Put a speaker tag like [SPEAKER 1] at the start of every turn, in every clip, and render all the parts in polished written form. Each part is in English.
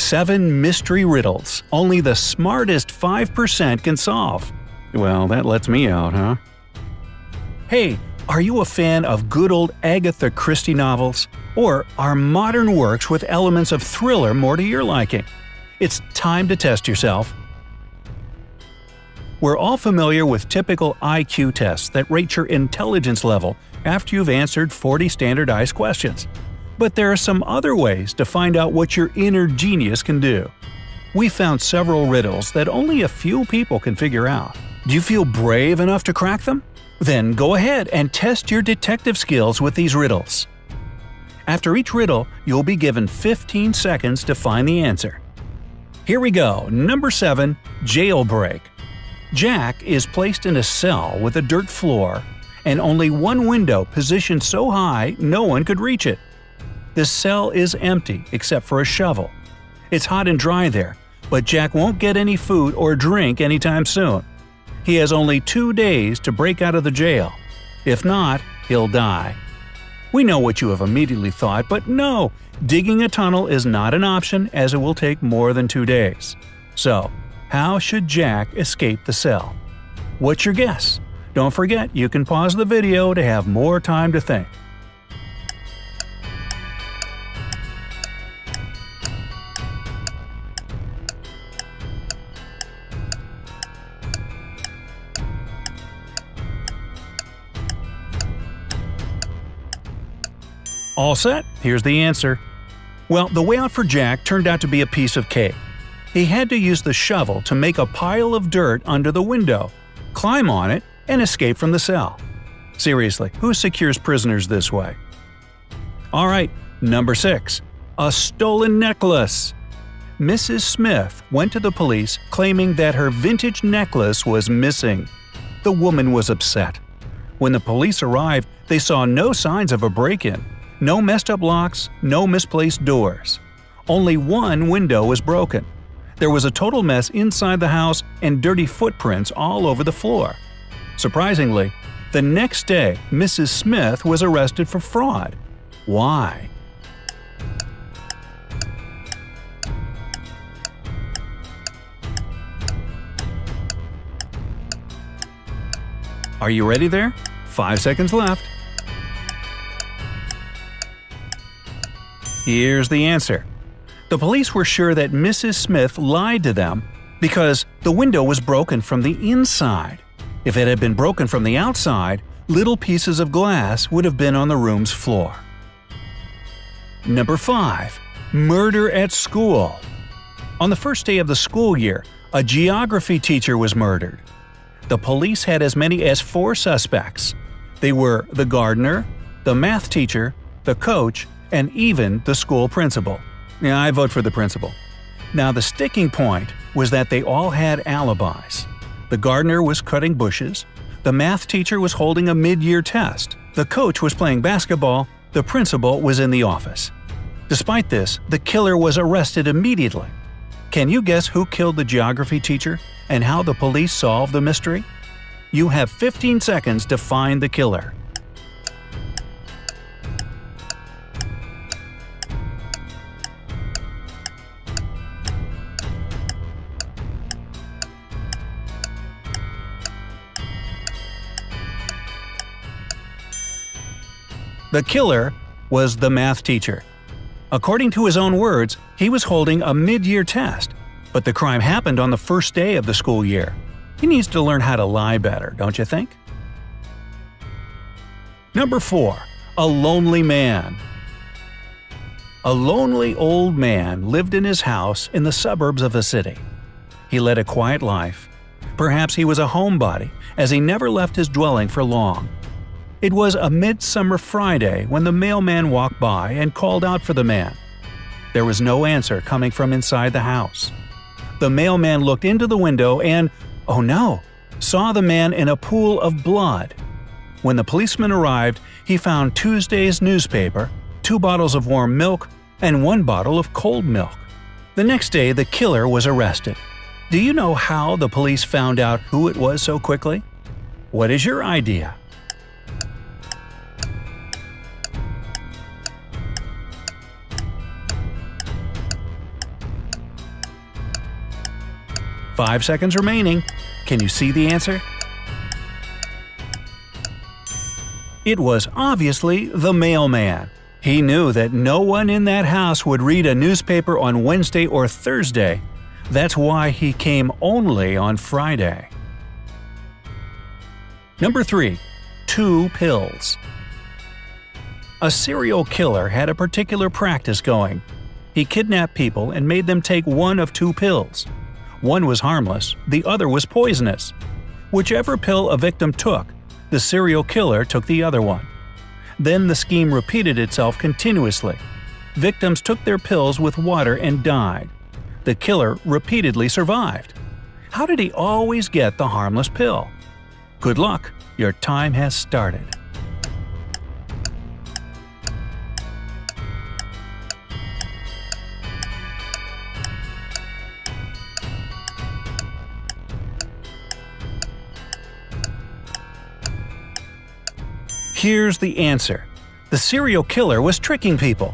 [SPEAKER 1] 7 mystery riddles only the smartest 5% can solve. Well, that lets me out, huh? Hey, are you a fan of good old Agatha Christie novels? Or are modern works with elements of thriller more to your liking? It's time to test yourself. We're all familiar with typical IQ tests that rate your intelligence level after you've answered 40 standardized questions. But there are some other ways to find out what your inner genius can do. We found several riddles that only a few people can figure out. Do you feel brave enough to crack them? Then go ahead and test your detective skills with these riddles. After each riddle, you'll be given 15 seconds to find the answer. Here we go. Number 7. Jailbreak. Jack is placed in a cell with a dirt floor and only one window positioned so high no one could reach it. The cell is empty except for a shovel. It's hot and dry there, but Jack won't get any food or drink anytime soon. He has only 2 days to break out of the jail. If not, he'll die. We know what you have immediately thought, but no, digging a tunnel is not an option as it will take more than 2 days. So, how should Jack escape the cell? What's your guess? Don't forget you can pause the video to have more time to think. All set? Here's the answer. Well, the way out for Jack turned out to be a piece of cake. He had to use the shovel to make a pile of dirt under the window, climb on it, and escape from the cell. Seriously, who secures prisoners this way? Alright, number 6. A stolen necklace. Mrs. Smith went to the police claiming that her vintage necklace was missing. The woman was upset. When the police arrived, they saw no signs of a break-in. No messed up locks, no misplaced doors. Only one window was broken. There was a total mess inside the house and dirty footprints all over the floor. Surprisingly, the next day Mrs. Smith was arrested for fraud. Why? Are you ready there? 5 seconds left. Here's the answer. The police were sure that Mrs. Smith lied to them because the window was broken from the inside. If it had been broken from the outside, little pieces of glass would have been on the room's floor. Number 5. Murder at school. On the first day of the school year, a geography teacher was murdered. The police had as many as 4 suspects. They were the gardener, the math teacher, the coach, and even the school principal. Yeah, I vote for the principal. Now the sticking point was that they all had alibis. The gardener was cutting bushes, the math teacher was holding a mid-year test, the coach was playing basketball, the principal was in the office. Despite this, the killer was arrested immediately. Can you guess who killed the geography teacher and how the police solved the mystery? You have 15 seconds to find the killer. The killer was the math teacher. According to his own words, he was holding a mid-year test, but the crime happened on the first day of the school year. He needs to learn how to lie better, don't you think? Number 4. A lonely man. A lonely old man lived in his house in the suburbs of a city. He led a quiet life. Perhaps he was a homebody, as he never left his dwelling for long. It was a midsummer Friday when the mailman walked by and called out for the man. There was no answer coming from inside the house. The mailman looked into the window and, oh no, saw the man in a pool of blood. When the policeman arrived, he found Tuesday's newspaper, 2 bottles of warm milk, and 1 bottle of cold milk. The next day, the killer was arrested. Do you know how the police found out who it was so quickly? What is your idea? 5 seconds remaining. Can you see the answer? It was obviously the mailman. He knew that no one in that house would read a newspaper on Wednesday or Thursday. That's why he came only on Friday. Number 3. 2 pills. A serial killer had a particular practice going. He kidnapped people and made them take one of 2 pills. One was harmless, the other was poisonous. Whichever pill a victim took, the serial killer took the other one. Then the scheme repeated itself continuously. Victims took their pills with water and died. The killer repeatedly survived. How did he always get the harmless pill? Good luck, your time has started. Here's the answer. The serial killer was tricking people.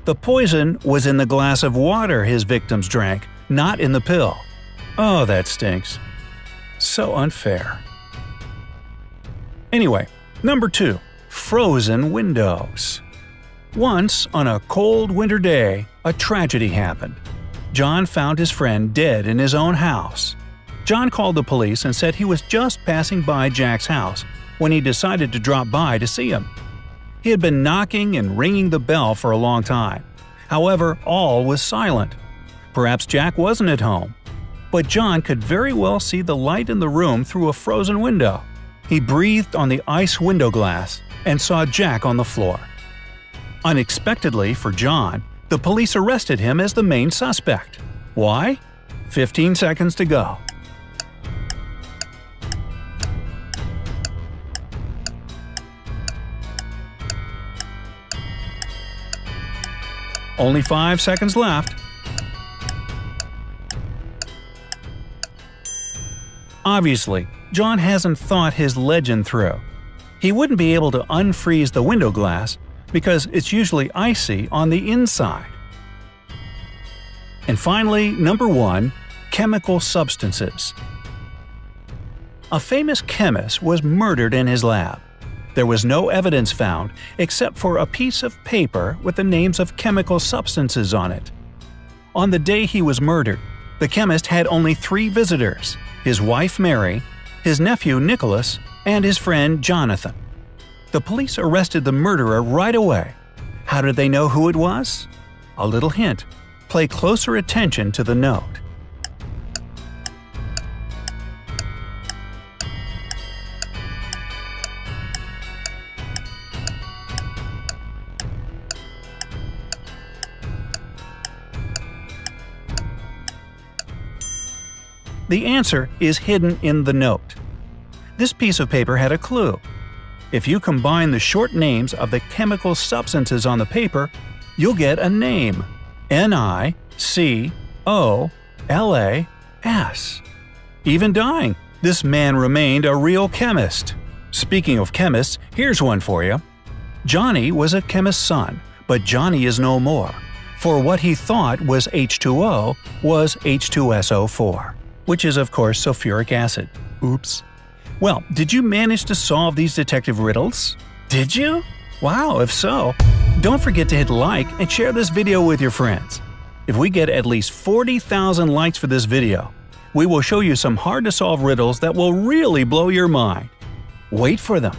[SPEAKER 1] The poison was in the glass of water his victims drank, not in the pill. Oh, that stinks. So unfair. Anyway, number 2. Frozen windows. Once, on a cold winter day, a tragedy happened. John found his friend dead in his own house. John called the police and said he was just passing by Jack's house when he decided to drop by to see him. He had been knocking and ringing the bell for a long time. However, all was silent. Perhaps Jack wasn't at home. But John could very well see the light in the room through a frozen window. He breathed on the ice window glass and saw Jack on the floor. Unexpectedly for John, the police arrested him as the main suspect. Why? 15 seconds to go. Only 5 seconds left. Obviously, John hasn't thought his legend through. He wouldn't be able to unfreeze the window glass because it's usually icy on the inside. And finally, number 1. Chemical substances. A famous chemist was murdered in his lab. There was no evidence found except for a piece of paper with the names of chemical substances on it. On the day he was murdered, the chemist had only 3 visitors: his wife Mary, his nephew Nicholas, and his friend Jonathan. The police arrested the murderer right away. How did they know who it was? A little hint: pay closer attention to the note. The answer is hidden in the note. This piece of paper had a clue. If you combine the short names of the chemical substances on the paper, you'll get a name: Nicolas. Even dying, this man remained a real chemist. Speaking of chemists, here's one for you. Johnny was a chemist's son, but Johnny is no more, for what he thought was H2O was H2SO4. Which is of course sulfuric acid. Oops. Well, did you manage to solve these detective riddles? Did you? Wow, if so, don't forget to hit like and share this video with your friends. If we get at least 40,000 likes for this video, we will show you some hard-to-solve riddles that will really blow your mind. Wait for them.